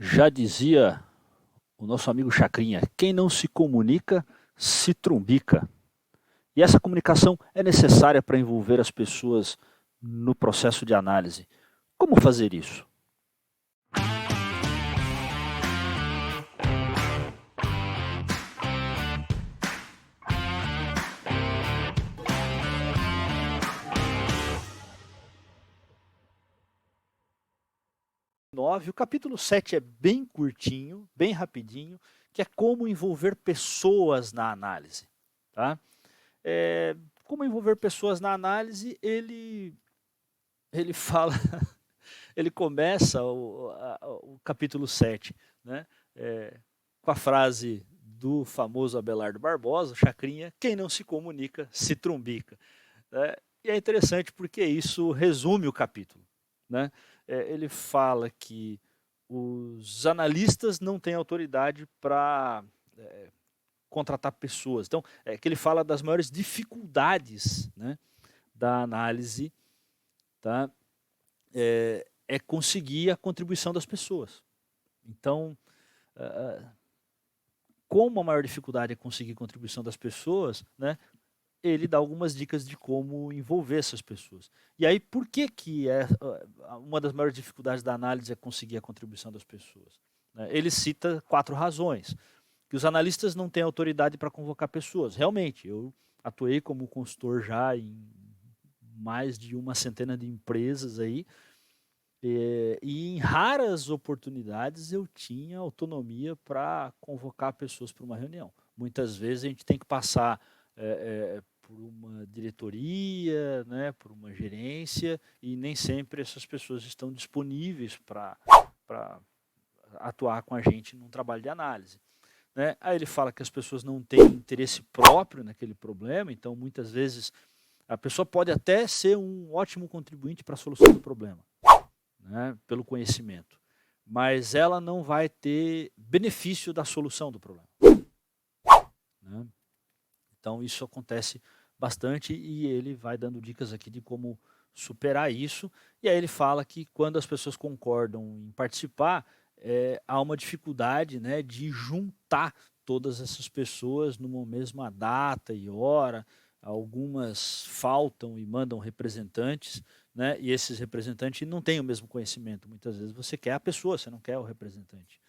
Já dizia o nosso amigo Chacrinha, quem não se comunica, se trumbica. E essa comunicação é necessária para envolver as pessoas no processo de análise. Como fazer isso? O capítulo 7 é bem curtinho, bem rapidinho, que é como envolver pessoas na análise. Tá? Como envolver pessoas na análise, ele fala, ele começa o capítulo 7, né? Com a frase do famoso Abelardo Barbosa, Chacrinha, quem não se comunica se trumbica. Né? E é interessante porque isso resume o capítulo. Né? Ele fala que os analistas não têm autoridade para contratar pessoas. Então, que ele fala das maiores dificuldades, né, da análise, tá? É conseguir a contribuição das pessoas. Então, como a maior dificuldade é conseguir contribuição das pessoas, né, ele dá algumas dicas de como envolver essas pessoas. E aí, por que uma das maiores dificuldades da análise é conseguir a contribuição das pessoas? Ele cita 4 razões. Que os analistas não têm autoridade para convocar pessoas. Realmente, eu atuei como consultor já em mais de uma centena de empresas aí, e em raras oportunidades eu tinha autonomia para convocar pessoas para uma reunião. Muitas vezes a gente tem que passar por uma diretoria, né, por uma gerência, e nem sempre essas pessoas estão disponíveis para atuar com a gente num trabalho de análise. Né? Aí ele fala que as pessoas não têm interesse próprio naquele problema, então muitas vezes a pessoa pode até ser um ótimo contribuinte para a solução do problema, né, pelo conhecimento, mas ela não vai ter benefício da solução do problema. Né? Então isso acontece bastante e ele vai dando dicas aqui de como superar isso. E aí ele fala que quando as pessoas concordam em participar, há uma dificuldade, né, de juntar todas essas pessoas numa mesma data e hora. Algumas faltam e mandam representantes, né, e esses representantes não têm o mesmo conhecimento. Muitas vezes você quer a pessoa, você não quer o representante.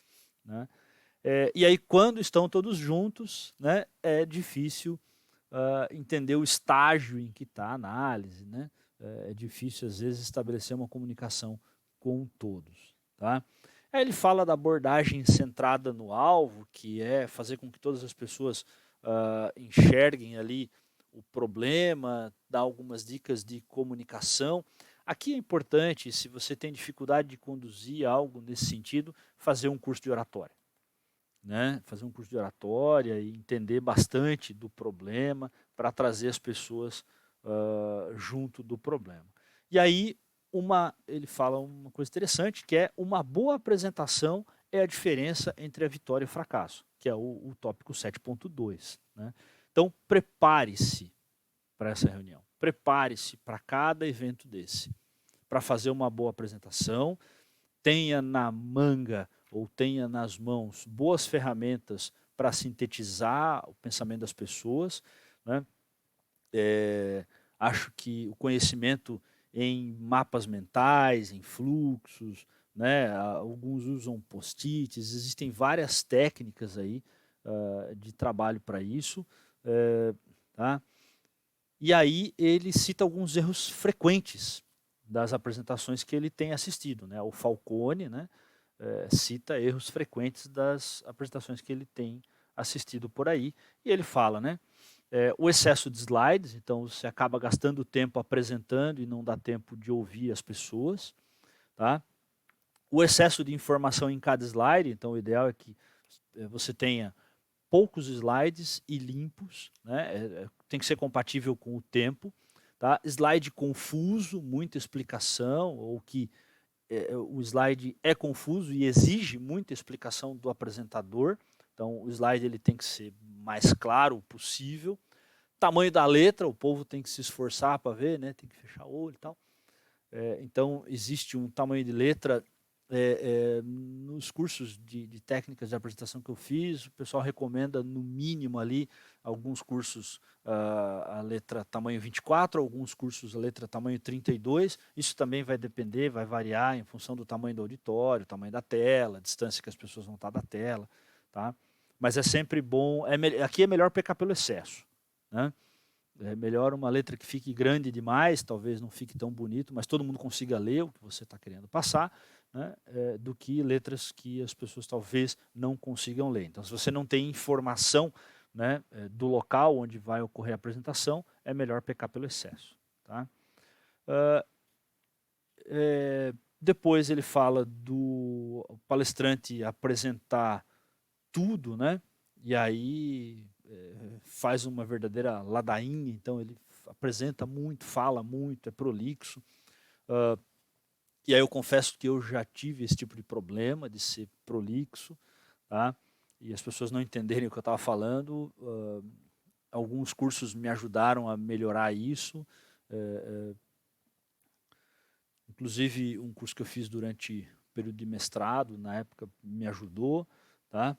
Né? E aí quando estão todos juntos, né, é difícil entender o estágio em que está a análise, né? É difícil, às vezes, estabelecer uma comunicação com todos. Tá? Aí ele fala da abordagem centrada no alvo, que é fazer com que todas as pessoas enxerguem ali o problema, dar algumas dicas de comunicação. Aqui é importante, se você tem dificuldade de conduzir algo nesse sentido, fazer um curso de oratória. Né? Fazer um curso de oratória e entender bastante do problema para trazer as pessoas junto do problema. E aí ele fala uma coisa interessante, que é uma boa apresentação é a diferença entre a vitória e o fracasso, que é o tópico 7.2. Né? Então prepare-se para essa reunião, prepare-se para cada evento desse, para fazer uma boa apresentação, tenha na manga ou tenha nas mãos boas ferramentas para sintetizar o pensamento das pessoas. Né? Acho que o conhecimento em mapas mentais, em fluxos, né? Alguns usam post-its, existem várias técnicas aí de trabalho para isso. Tá? E aí ele cita alguns erros frequentes das apresentações que ele tem assistido. Né? O Falcone, né, cita erros frequentes das apresentações que ele tem assistido por aí. E ele fala, né, o excesso de slides, então você acaba gastando tempo apresentando e não dá tempo de ouvir as pessoas. Tá? O excesso de informação em cada slide, então o ideal é que você tenha poucos slides e limpos, né? Tem que ser compatível com o tempo. Tá? Slide confuso, muita explicação, ou que o slide é confuso e exige muita explicação do apresentador. Então o slide ele tem que ser mais claro possível. Tamanho da letra, o povo tem que se esforçar para ver, né? Tem que fechar o olho e tal. Então existe um tamanho de letra nos cursos de técnicas de apresentação que eu fiz, o pessoal recomenda no mínimo ali alguns cursos a letra tamanho 24, alguns cursos a letra tamanho 32. Isso também vai depender, vai variar em função do tamanho do auditório, tamanho da tela, a distância que as pessoas vão estar da tela, tá? Mas é sempre bom, aqui é melhor pecar pelo excesso, né? É melhor uma letra que fique grande demais, talvez não fique tão bonito, mas todo mundo consiga ler o que você está querendo passar, né, do que letras que as pessoas talvez não consigam ler. Então, se você não tem informação, né, do local onde vai ocorrer a apresentação, é melhor pecar pelo excesso. Tá? Depois ele fala do palestrante apresentar tudo, né, e aí faz uma verdadeira ladainha, então ele apresenta muito, fala muito, é prolixo. E aí eu confesso que eu já tive esse tipo de problema de ser prolixo, tá? E as pessoas não entenderem o que eu estava falando. Alguns cursos me ajudaram a melhorar isso. Inclusive um curso que eu fiz durante o período de mestrado, na época, me ajudou, tá?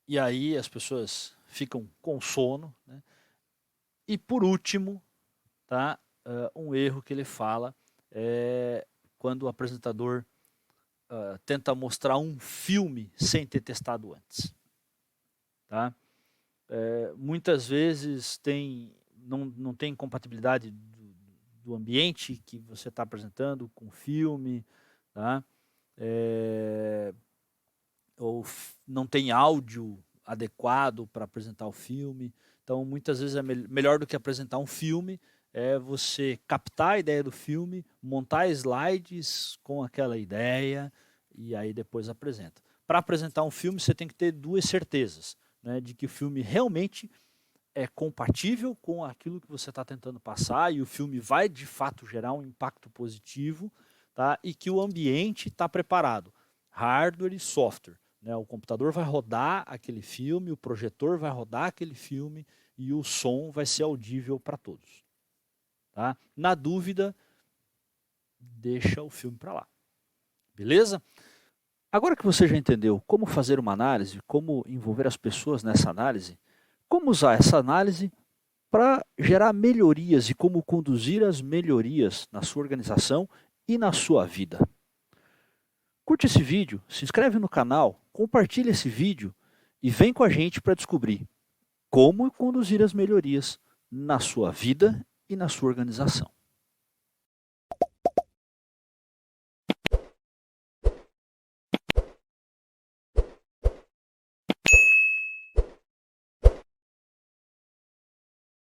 E aí as pessoas ficam com sono, né? E por último, tá? Um erro que ele fala é quando o apresentador tenta mostrar um filme sem ter testado antes. Tá? Muitas vezes não tem compatibilidade do ambiente que você está apresentando com o filme, tá? Ou não tem áudio adequado para apresentar o filme. Então, muitas vezes é melhor do que apresentar um filme, é você captar a ideia do filme, montar slides com aquela ideia e aí depois apresenta. Para apresentar um filme, você tem que ter duas certezas, né, de que o filme realmente é compatível com aquilo que você está tentando passar e o filme vai de fato gerar um impacto positivo, tá, e que o ambiente está preparado, hardware e software. Né, o computador vai rodar aquele filme, o projetor vai rodar aquele filme e o som vai ser audível para todos. Tá? Na dúvida, deixa o filme para lá. Beleza? Agora que você já entendeu como fazer uma análise, como envolver as pessoas nessa análise, como usar essa análise para gerar melhorias e como conduzir as melhorias na sua organização e na sua vida. Curte esse vídeo, se inscreve no canal, compartilha esse vídeo e vem com a gente para descobrir como conduzir as melhorias na sua vida e na sua organização.